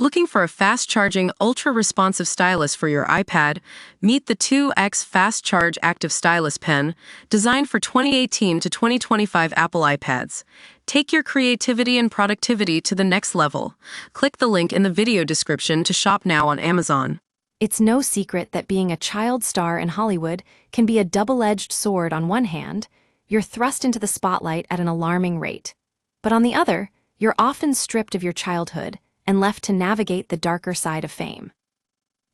Looking for a fast-charging, ultra-responsive stylus for your iPad? Meet the 2X Fast Charge Active Stylus Pen, designed for 2018 to 2025 Apple iPads. Take your creativity and productivity to the next level. Click the link in the video description to shop now on Amazon. It's no secret that being a child star in Hollywood can be a double-edged sword. On one hand, you're thrust into the spotlight at an alarming rate. But on the other, you're often stripped of your childhood and left to navigate the darker side of fame.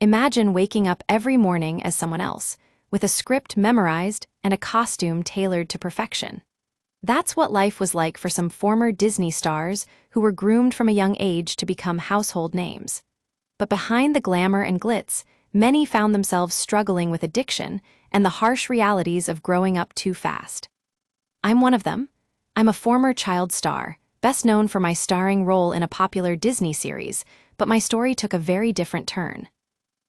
Imagine waking up every morning as someone else, with a script memorized and a costume tailored to perfection. That's what life was like for some former Disney stars who were groomed from a young age to become household names. But behind the glamour and glitz, many found themselves struggling with addiction and the harsh realities of growing up too fast. I'm one of them. I'm a former child star, best known for my starring role in a popular Disney series, but my story took a very different turn.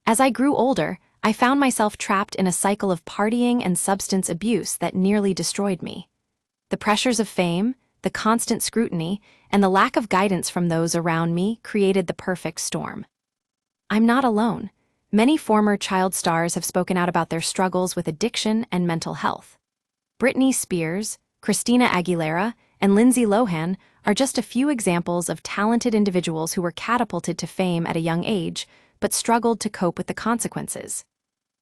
As I grew older, I found myself trapped in a cycle of partying and substance abuse that nearly destroyed me. The pressures of fame, the constant scrutiny, and the lack of guidance from those around me created the perfect storm. I'm not alone. Many former child stars have spoken out about their struggles with addiction and mental health. Britney Spears, Christina Aguilera, and Lindsay Lohan are just a few examples of talented individuals who were catapulted to fame at a young age, but struggled to cope with the consequences.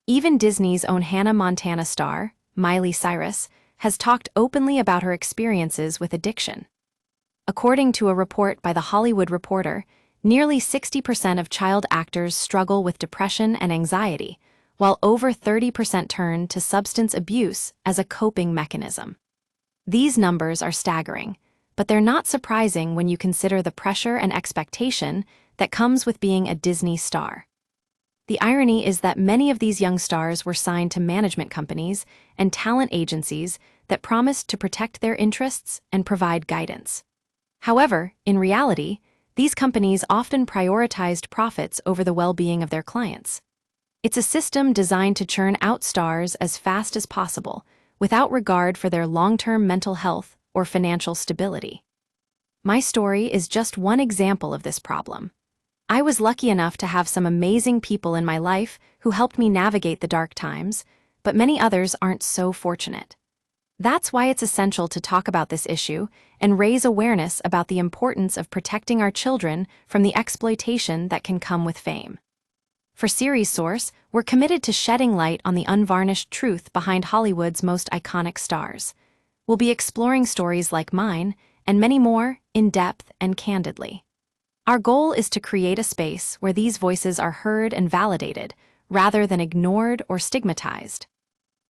Even Disney's own Hannah Montana star, Miley Cyrus, has talked openly about her experiences with addiction. According to a report by The Hollywood Reporter, nearly 60% of child actors struggle with depression and anxiety, while over 30% turn to substance abuse as a coping mechanism. These numbers are staggering, but they're not surprising when you consider the pressure and expectation that comes with being a Disney star. The irony is that many of these young stars were signed to management companies and talent agencies that promised to protect their interests and provide guidance. However, in reality, these companies often prioritized profits over the well-being of their clients. It's a system designed to churn out stars as fast as possible, without regard for their long-term mental health or financial stability. My story is just one example of this problem. I was lucky enough to have some amazing people in my life who helped me navigate the dark times, but many others aren't so fortunate. That's why it's essential to talk about this issue and raise awareness about the importance of protecting our children from the exploitation that can come with fame. For Series Source, we're committed to shedding light on the unvarnished truth behind Hollywood's most iconic stars. We'll be exploring stories like mine, and many more, in depth and candidly. Our goal is to create a space where these voices are heard and validated, rather than ignored or stigmatized.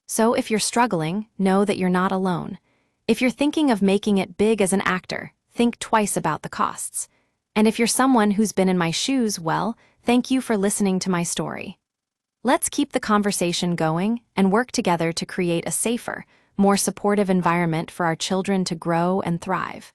So if you're struggling, know that you're not alone. If you're thinking of making it big as an actor, think twice about the costs. And if you're someone who's been in my shoes, well, thank you for listening to my story. Let's keep the conversation going and work together to create a safer, more supportive environment for our children to grow and thrive.